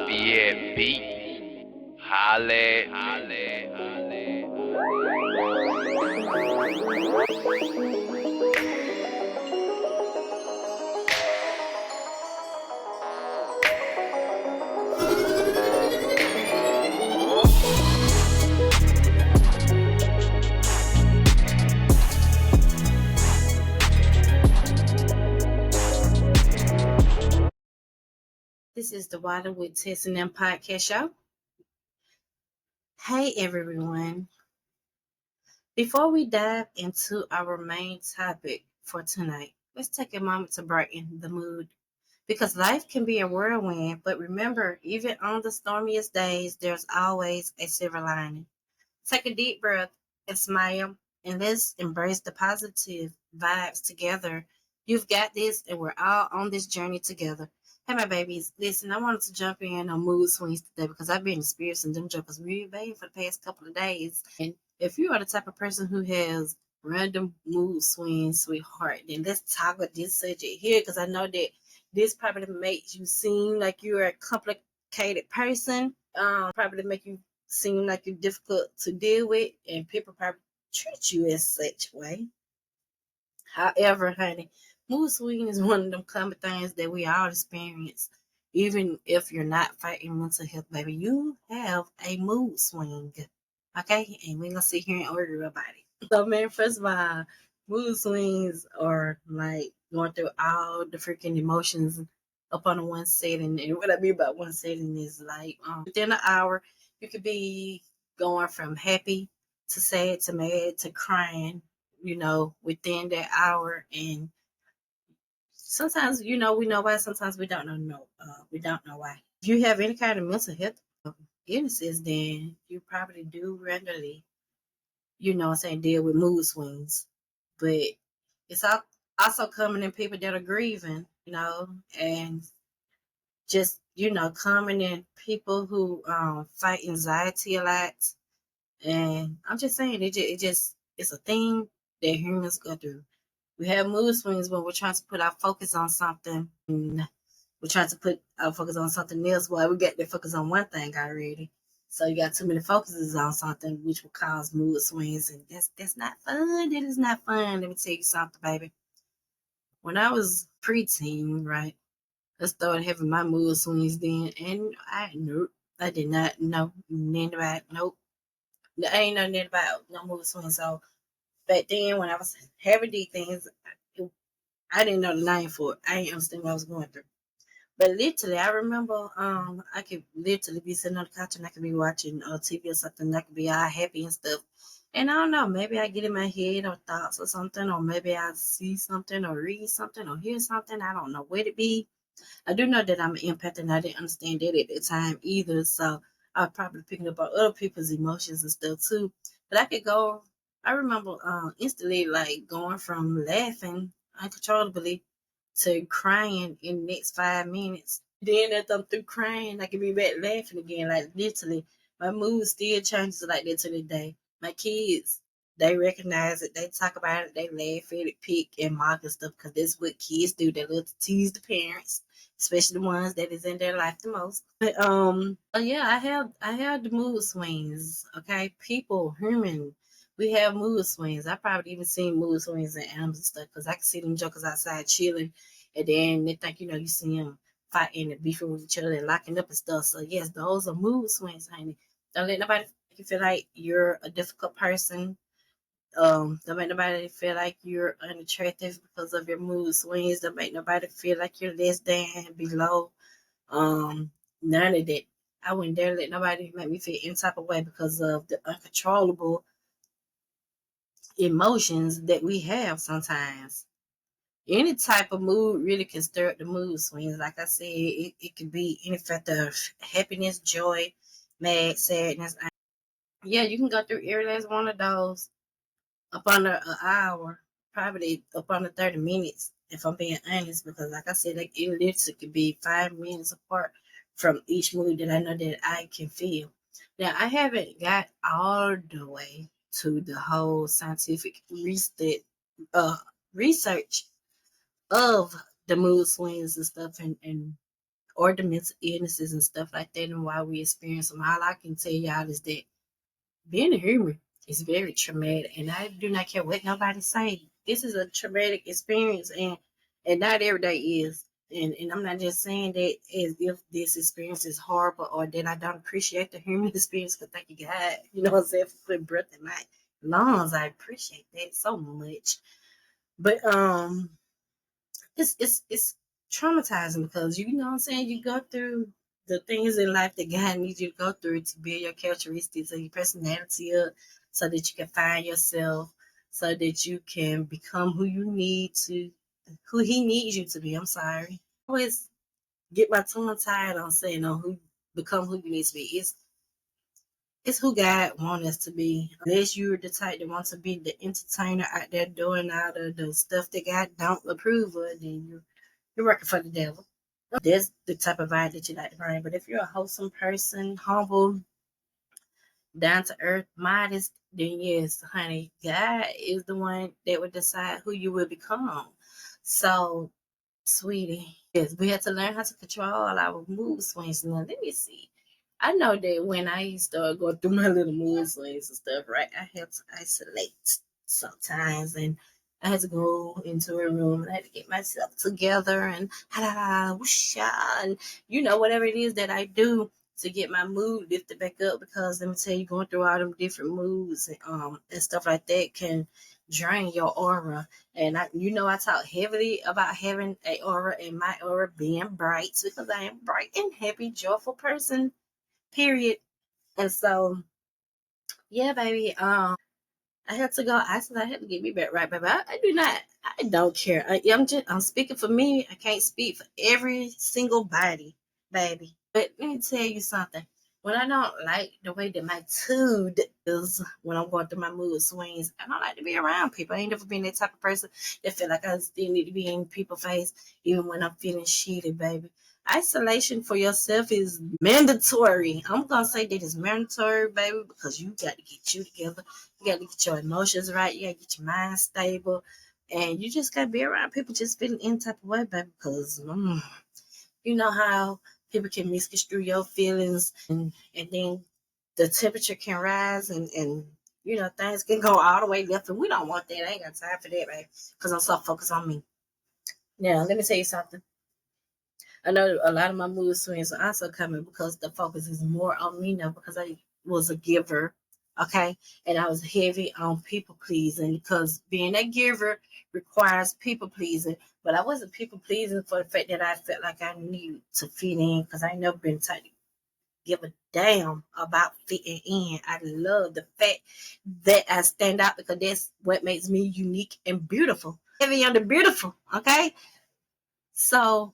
BNB. Halle, halle, halle. This is the Wild'n Wiff Tess Nem podcast show. Hey everyone. Before we dive into our main topic for tonight, let's take a moment to brighten the mood. Because life can be a whirlwind, but remember, even on the stormiest days, there's always a silver lining. Take a deep breath and smile, and let's embrace the positive vibes together. You've got this, and we're all on this journey together. Hey, my babies, listen, I wanted to jump in on mood swings today because I've been experiencing them jokers really bad for the past couple of days. And if you are the type of person who has random mood swings, sweetheart, then let's talk about this subject here because I know that this probably makes you seem like you're a complicated person. Probably make you seem like you're difficult to deal with, and people probably treat you as such way. However, honey, mood swing is one of them common things that we all experience. Even if you're not fighting mental health, baby, you have a mood swing. Okay? And we're gonna sit here and argue about it. So man, first of all, mood swings are like going through all the freaking emotions up on one setting. And what I mean by one setting is like within an hour you could be going from happy to sad to mad to crying, within that hour. And sometimes, we know why. Sometimes we don't know. We don't know why. If you have any kind of mental health illnesses, then you probably do regularly, deal with mood swings. But it's also coming in people that are grieving, and just, coming in people who fight anxiety a lot. And I'm just saying, it's a thing that humans go through. We have mood swings when we're trying to put our focus on something. And we're trying to put our focus on something else. Well, we got to focus on one thing already. So you got too many focuses on something, which will cause mood swings, and that's not fun. That is not fun. Let me tell you something, baby. When I was preteen, right, I started having my mood swings then, and I did not know nothing about nope. I ain't know nothing about no mood swings. So back then, when I was having these things, I didn't know the name for it. I didn't understand what I was going through. But literally, I remember I could literally be sitting on the couch and I could be watching TV or something. And I could be all happy and stuff. And I don't know, maybe I get in my head or thoughts or something, or maybe I see something or read something or hear something. I don't know what it be. I do know that I'm an empath and I didn't understand that at the time either. So I was probably picking up on other people's emotions and stuff too. But I remember instantly like going from laughing uncontrollably to crying in the next 5 minutes. Then after I'm through crying, I can be back laughing again. Like literally, my mood still changes like that to this day. My kids, they recognize it. They talk about it. They laugh at it, pick and mock and stuff because that's what kids do. They love to tease the parents, especially the ones that is in their life the most. But yeah, I have the mood swings. Okay, people, human, we have mood swings. I probably even seen mood swings in animals and stuff because I can see them jokers outside chilling, and then they think you see them fighting and beefing with each other and locking up and stuff. So yes, those are mood swings, honey. Don't let nobody make you feel like you're a difficult person. Don't make nobody feel like you're unattractive because of your mood swings. Don't make nobody feel like you're less than, below. None of that. I wouldn't dare let nobody make me feel any type of way because of the uncontrollable emotions that we have sometimes. Any type of mood really can stir up the mood swings. Like I said, it can be any factor of happiness, joy, mad, sadness. Yeah, you can go through every last one of those up under an hour, probably up under 30 minutes, if I'm being honest, because like I said, like, it literally could be 5 minutes apart from each mood that I know that I can feel. Now, I haven't got all the way to the whole scientific research of the mood swings and stuff, and or the mental illnesses and stuff like that, and why we experience them. All I can tell y'all is that being a human is very traumatic, and I do not care what nobody say. This is a traumatic experience, and not every day is. And I'm not just saying that as if this experience is horrible or that I don't appreciate the human experience. Because thank you God, you know what I'm saying, for putting breath in my lungs. I appreciate that so much. But it's traumatizing because you know what I'm saying, you go through the things in life that God needs you to go through to build your characteristics and your personality up so that you can find yourself, so that you can become who he needs you to be. I'm sorry. I always get my tongue tied on saying on who become who you need to be. It's who God wants us to be. Unless you're the type that wants to be the entertainer out there doing all of the stuff that God don't approve of, then you're working for the devil. That's the type of vibe that you like to bring. But if you're a wholesome person, humble, down to earth, modest, then yes, honey, God is the one that would decide who you will become. So, sweetie, yes, we had to learn how to control our mood swings. Now, let me see. I know that when I started going through my little mood swings and stuff, right, I had to isolate sometimes, and I had to go into a room and I had to get myself together and whoosh, and whatever it is that I do to get my mood lifted back up. Because let me tell you, going through all them different moods and stuff like that can drain your aura. And I talk heavily about having a aura and my aura being bright because I am bright and happy, joyful person. Period. And so, yeah, baby. I had to go. I said I had to get me back right, baby. I do not. I don't care. I'm speaking for me. I can't speak for every single body, baby. But let me tell you something. When I don't like the way that my mood is when I'm going through my mood swings, I don't like to be around people. I ain't never been that type of person that feel like I still need to be in people's face even when I'm feeling shitty, baby. Isolation for yourself is mandatory. I'm gonna say that it's mandatory, baby, because you got to get you together. You got to get your emotions right. You got to get your mind stable, and you just got to be around people just feeling any type of way, baby. Because you know how people can misconstrue your feelings, and then the temperature can rise, and things can go all the way left, and we don't want that. I ain't got time for that, baby. Because I'm so focused on me. Now, let me tell you something. I know a lot of my mood swings are also coming because the focus is more on me now because I was a giver, okay? And I was heavy on people pleasing because being a giver requires people pleasing. But I wasn't people pleasing for the fact that I felt like I needed to fit in because I never been taught to give a damn about fitting in. I love the fact that I stand out because that's what makes me unique and beautiful. Heavy on the beautiful, okay? So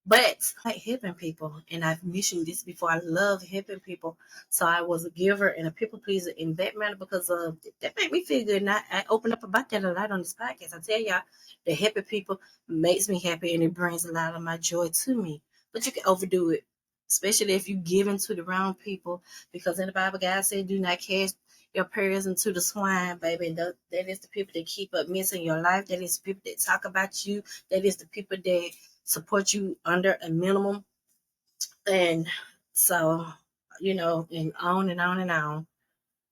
but I like helping people, and I've mentioned this before. I love helping people, so I was a giver and a people pleaser in that manner because that made me feel good. And I open up about that a lot on this podcast. I tell y'all, that helping people makes me happy, and it brings a lot of my joy to me. But you can overdo it, especially if you give into the wrong people, because in the Bible, God said, "Do not cast your prayers into the swine, baby." And that is the people that keep up messing your life. That is the people that talk about you. That is the people that support you under a minimum. And so, and on and on and on.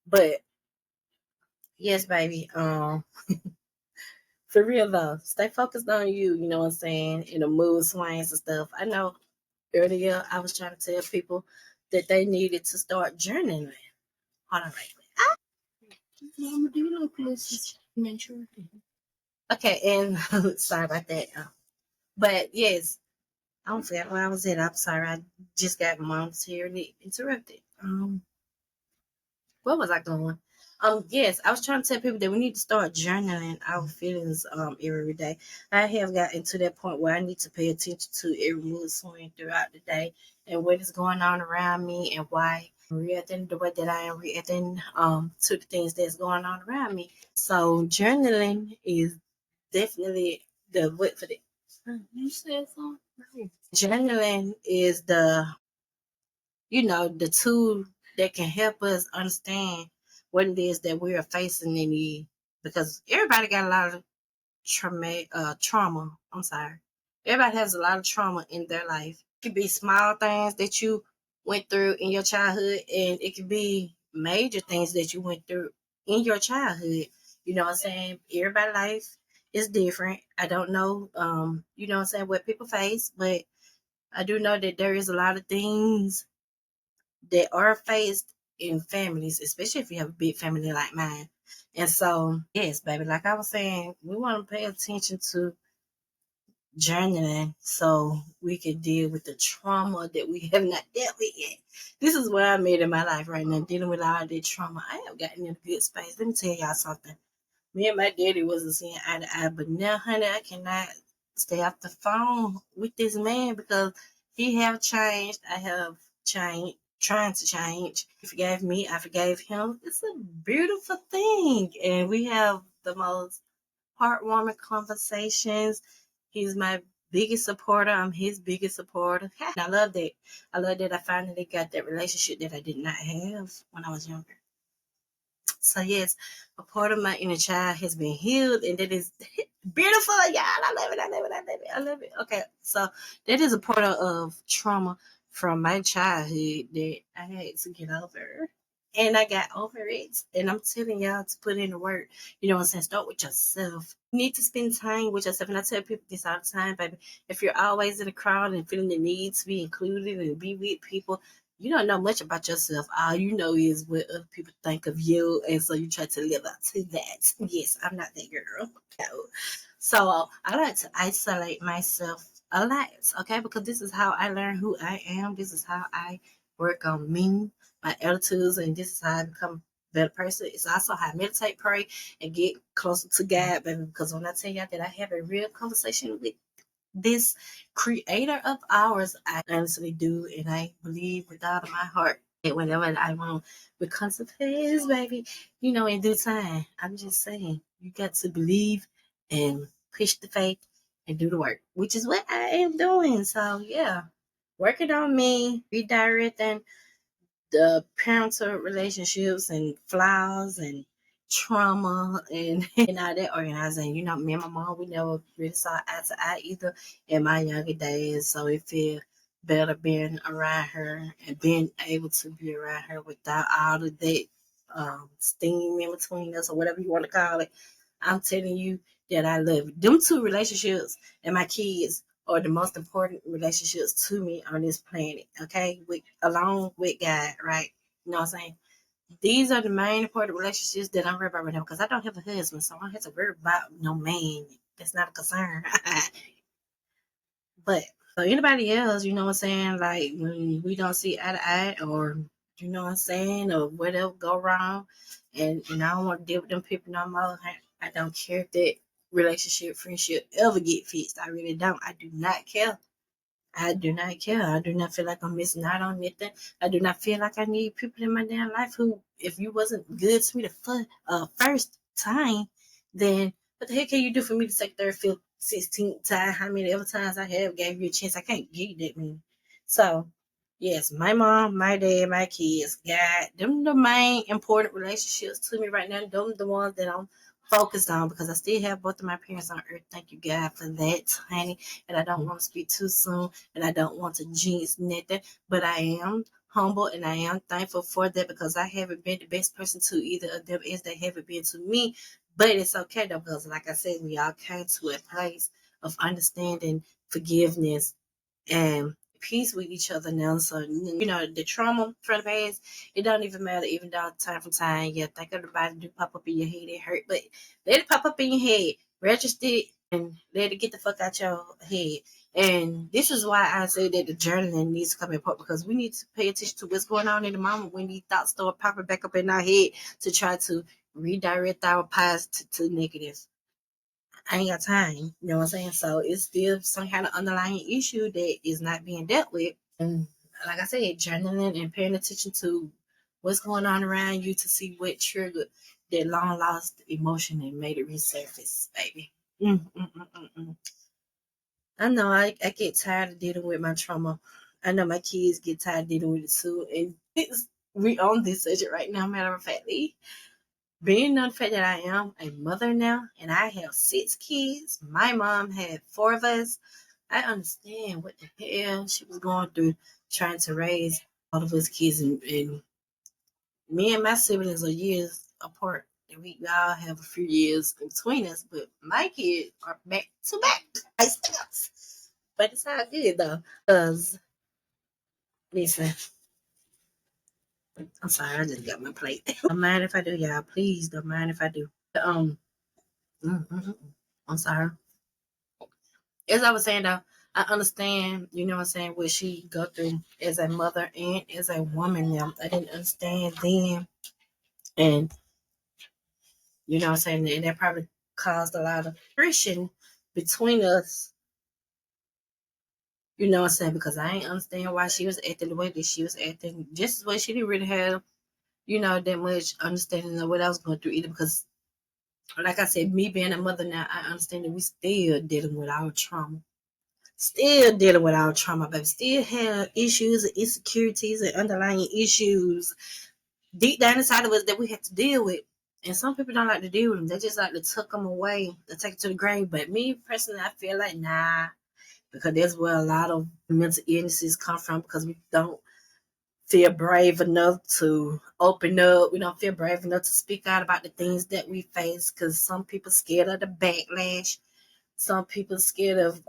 But yes, baby, for real though, stay focused on you, you know what I'm saying, in the mood swings and stuff. I know earlier I was trying to tell people that they needed to start journaling. Hold on right quick. Okay, and sorry about that. But yes, I don't forget where I was at. I'm sorry. I just got momentarily interrupted. Where was I going? Yes, I was trying to tell people that we need to start journaling our feelings every day. I have gotten to that point where I need to pay attention to every mood swing throughout the day and what is going on around me and why I'm reacting the way that I am reacting to the things that's going on around me. So journaling is definitely the what for the you said something. Journaling is the tool that can help us understand what it is that we are facing in the because everybody got a lot of trauma. I'm sorry. Everybody has a lot of trauma in their life. It could be small things that you went through in your childhood, and it could be major things that you went through in your childhood. You know what I'm saying? Everybody's life is different. I don't know, you know what I'm saying, what people face, but I do know that there is a lot of things that are faced in families, especially if you have a big family like mine. And so, yes, baby, like I was saying, we want to pay attention to journaling so we can deal with the trauma that we have not dealt with yet. This is where I'm at in my life right now, dealing with all that trauma. I have gotten in a good space. Let me tell y'all something. Me and my daddy wasn't seeing eye to eye, but now, honey, I cannot stay off the phone with this man because he have changed. I have changed, trying to change. He forgave me. I forgave him. It's a beautiful thing, and we have the most heartwarming conversations. He's my biggest supporter. I'm his biggest supporter. And I love that. I love that I finally got that relationship that I did not have when I was younger. So yes, a part of my inner child has been healed, and that is beautiful, y'all. I love it. I love it. I love it. I love it. Okay, so that is a part of trauma from my childhood that I had to get over. And I got over it. And I'm telling y'all to put in the work. You know what I'm saying? Start with yourself. You need to spend time with yourself. And I tell people this all the time, baby. If you're always in a crowd and feeling the need to be included and be with people, you don't know much about yourself. All you know is what other people think of you. And so you try to live up to that. Yes, I'm not that girl. No. So I like to isolate myself a lot, okay? Because this is how I learn who I am. This is how I work on me, my attitudes, and this is how I become a better person. It's also how I meditate, pray, and get closer to God, baby. Because when I tell y'all that I have a real conversation with this creator of ours, I honestly do, and I believe with all of my heart that whenever I want with consequences, baby, you know, in due time. I'm just saying, you got to believe and push the faith and do the work, which is what I am doing. So yeah, working on me, redirecting the parental relationships and flaws and trauma and all that organizing. You know, me and my mom, we never really saw eye to eye either in my younger days. So it feel better being around her and being able to be around her without all of that steam in between us or whatever you want to call it. I'm telling you that I love it. Them two relationships and my kids are the most important relationships to me on this planet. Okay, with along with God, right? You know what I'm saying? These are the main important relationships that I'm worried about right now because I don't have a husband, so I don't have to worry about no man. That's not a concern. But so anybody else, you know what I'm saying? Like when we don't see eye to eye, or you know what I'm saying, or whatever go wrong, and I don't want to deal with them people no more. I don't care if that relationship, friendship ever get fixed. I really don't. I do not care. I do not care. I do not feel like I'm missing out on anything. I do not feel like I need people in my damn life who, if you wasn't good to me the first time, then what the heck can you do for me the second, third, fifth, 16th time? How many other times I have gave you a chance? I can't give you that many. So, yes, my mom, my dad, my kids, God, them the main important relationships to me right now. Them the ones that I'm focused on because I still have both of my parents on earth. Thank you, God, for that, honey. And I don't want to speak too soon and I don't want to jinx nothing, but I am humble and I am thankful for that because I haven't been the best person to either of them as they haven't been to me. But it's okay though, because like I said, we all came to a place of understanding, forgiveness, and peace with each other now. So you know the trauma from the past, it don't even matter. Even though time from time, yeah, think about it do pop up in your head, it hurt, but let it pop up in your head, register it, and let it get the fuck out your head. And this is why I say that the journaling needs to come in part because we need to pay attention to what's going on in the moment when these thoughts start popping back up in our head to try to redirect our past to negative. I ain't got time. You know what I'm saying? So it's still some kind of underlying issue that is not being dealt with. And like I said, journaling and paying attention to what's going on around you to see what triggered that long lost emotion and made it resurface, baby. Mm. I know I get tired of dealing with my trauma. I know my kids get tired of dealing with it too. And we on this subject right now, matter of factly. Being on the fact that I am a mother now and I have 6 kids, my mom had 4 of us. I understand what the hell she was going through trying to raise all of us kids, and me and my siblings are years apart. And we all have a few years in between us, but my kids are back to back. I steps. But it's all good though. Cause listen, I'm sorry, I just got my plate. Don't mind if I do, y'all. Please don't mind if I do. Mm, mm, mm. I'm sorry. As I was saying though, I understand, you know what I'm saying, what she go through as a mother and as a woman now. I didn't understand then. And you know what I'm saying, and that probably caused a lot of friction between us, you know what I'm saying, because I ain't understand why she was acting the way that she was acting. Just as well she didn't really have, you know, that much understanding of what I was going through either, because like I said, me being a mother now, I understand that we still dealing with our trauma. Still dealing with our trauma, but still have issues and insecurities and underlying issues deep down inside of us that we have to deal with. And some people don't like to deal with them. They just like to tuck them away, to take it to the grave. But me personally, I feel like nah, because that's where a lot of mental illnesses come from, because we don't feel brave enough to open up. We don't feel brave enough to speak out about the things that we face, because some people scared of the backlash. Some people scared of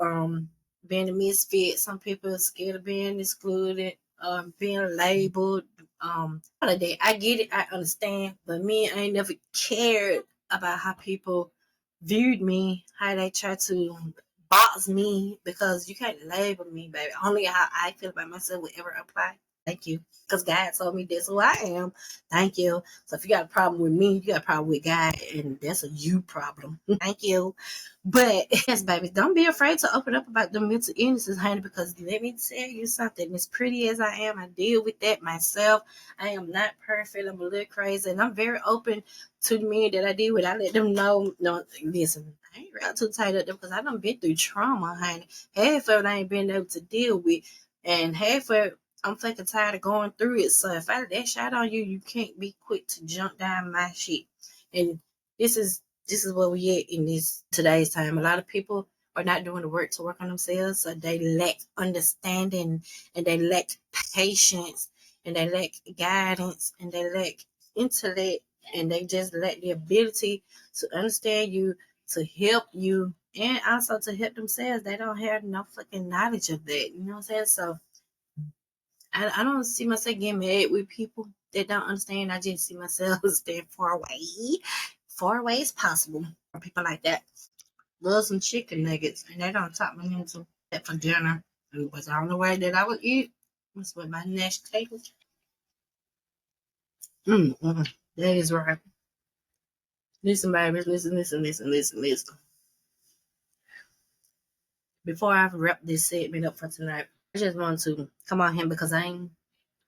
being a misfit. Some people are scared of being excluded, being labeled. All of that. I get it. I understand. But me, I ain't never cared about how people viewed me, how they try to box me, because you can't label me, baby. Only how I feel about myself would ever apply. Thank you. Because God told me that's who I am. Thank you. So if you got a problem with me, you got a problem with God, and that's a you problem. Thank you. But yes, baby, don't be afraid to open up about the mental illnesses, honey, because let me tell you something. As pretty as I am, I deal with that myself. I am not perfect. I'm a little crazy, and I'm very open to the men that I deal with. I let them know, no, listen, I ain't real too tight up there, because I done been through trauma, honey. Half of it I ain't been able to deal with, and half of it I'm fucking tired of going through it. So if I that shot on you, you can't be quick to jump down my shit. And this is this is where we at in this today's time. A lot of people are not doing the work to work on themselves, so they lack understanding, and they lack patience, and they lack guidance, and they lack intellect, and they just lack the ability to understand you, to help you, and also to help themselves. They don't have no fucking knowledge of that. You know what I'm saying? So I don't see myself getting mad with people that don't understand. I just see myself staying far away as possible from people like that. Love some chicken nuggets, and they don't talk me into that for dinner. It was the only way that I would eat. That's what my next table. That is right. Listen, baby, listen. Before I wrap this segment up for tonight, I just want to come on here because I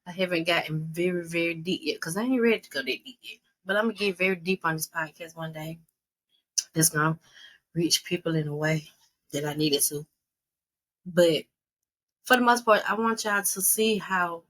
haven't gotten very, very deep yet, because I ain't ready to go that deep yet. But I'm gonna get very deep on this podcast one day. That's gonna reach people in a way that I needed to. But for the most part, I want y'all to see how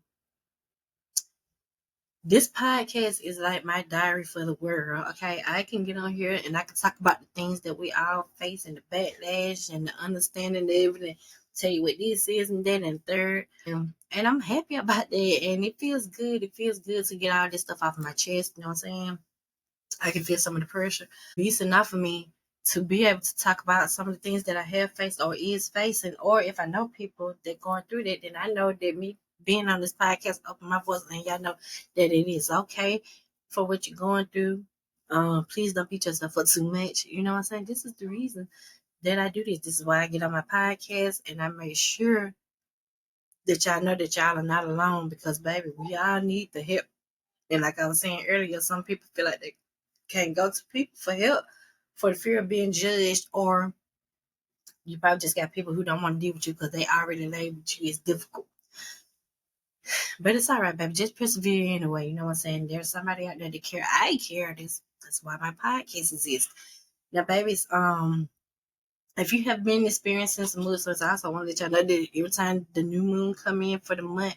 this podcast is like my diary for the world. Okay, I can get on here and I can talk about the things that we all face, and the backlash and the understanding of everything. Tell you what this is and that and third. And I'm happy about that. And it feels good. It feels good to get all this stuff off of my chest. You know what I'm saying? I can feel some of the pressure. It's enough for me to be able to talk about some of the things that I have faced or is facing, or if I know people that going through that, then I know that me being on this podcast, open my voice, and y'all know that it is okay for what you're going through. Please don't beat yourself up too much. You know what I'm saying? This is the reason that I do this. This is why I get on my podcast, and I make sure that y'all know that y'all are not alone, because baby, we all need the help. And like I was saying earlier, some people feel like they can't go to people for help for the fear of being judged, or you probably just got people who don't want to deal with you because they already labeled you as difficult. But it's all right, baby. Just persevere anyway. You know what I'm saying? There's somebody out there that care. I care. That's why my podcast exists. Now, babies, if you have been experiencing some mood swings, I also want to let y'all know that every time the new moon come in for the month,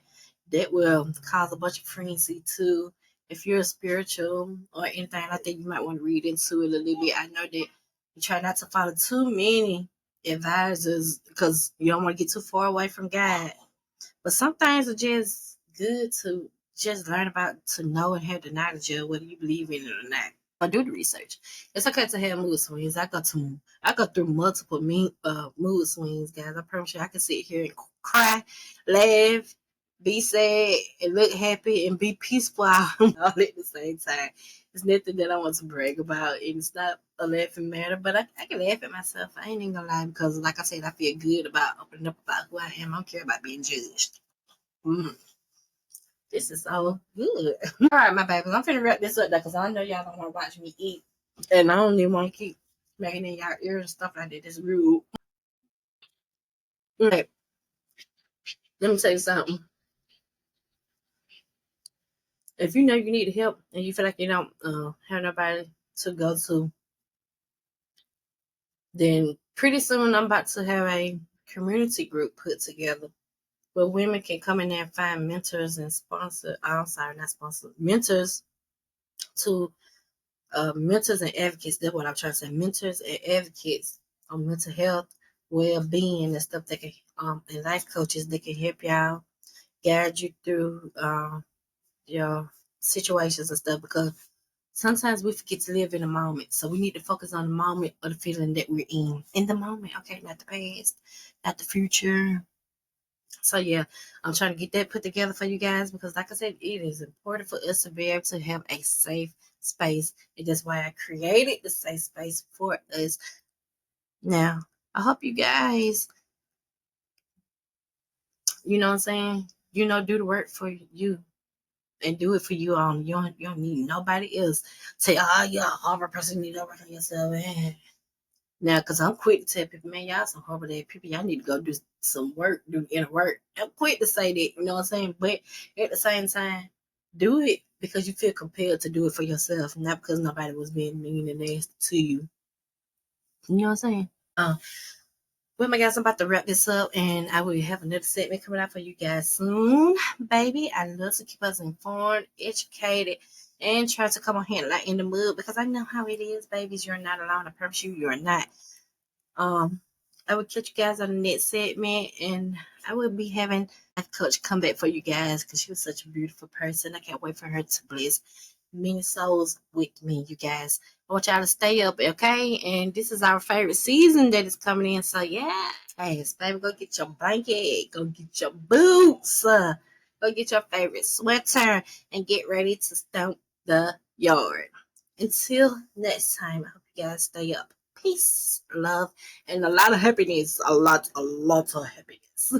that will cause a bunch of frenzy too. If you're a spiritual or anything like that, you might want to read into it a little bit. I know that you try not to follow too many advisors because you don't want to get too far away from God. But some things are just good to just learn about, to know and have the knowledge of whether you believe in it or not. Or do the research. It's okay to have mood swings. I go through multiple mood swings, guys. I promise you, I can sit here and cry, laugh, be sad, and look happy and be peaceful all at the same time. It's nothing that I want to brag about, and it's not a laughing matter, but I can laugh at myself. I ain't even gonna lie, because like I said, I feel good about opening up about who I am. I don't care about being judged. Mm, this is so good. All right, my babies, I'm finna wrap this up though, because I know y'all don't want to watch me eat, and I don't even want to keep making in y'all ears and stuff like that. It's rude. Right. Let me tell you something. If you know you need help and you feel like you don't have nobody to go to, then pretty soon I'm about to have a community group put together where women can come in there and find mentors and sponsor. I'm sorry, not sponsor, mentors to mentors and advocates. That's what I'm trying to say. Mentors and advocates on mental health, well-being, and stuff that can and life coaches that can help y'all guide you through your situations and stuff, because sometimes we forget to live in the moment. So we need to focus on the moment or the feeling that we're in the moment. Okay, not the past, not the future. So yeah, I'm trying to get that put together for you guys, because like I said, it is important for us to be able to have a safe space. And that's why I created the safe space for us. Now, I hope you guys, you know what I'm saying, do the work for you and do it for you. You don't need nobody else. Say, oh, you're a horrible person, you need to work on yourself. Man. Now, because I'm quick to tell people, man, y'all some horrible people. Y'all need to go do some work, do inner work. I'm quick to say that, you know what I'm saying? But at the same time, do it because you feel compelled to do it for yourself, not because nobody was being mean and nasty to you. You know what I'm saying? Well, my guys, I'm about to wrap this up, and I will have another segment coming out for you guys soon, baby. I love to keep us informed, educated, and try to come on here and light in the mood, because I know how it is, babies. You're not alone. I promise you, you're not. I will catch you guys on the next segment, and I will be having a coach come back for you guys, because she was such a beautiful person. I can't wait for her to bless many souls with me, you guys. I want y'all to stay up, okay? And this is our favorite season that is coming in, so yeah. Hey, baby, go get your blanket, go get your boots, go get your favorite sweater, and get ready to stomp the yard. Until next time, I hope you guys stay up. Peace, love, and a lot of happiness. A lot of happiness.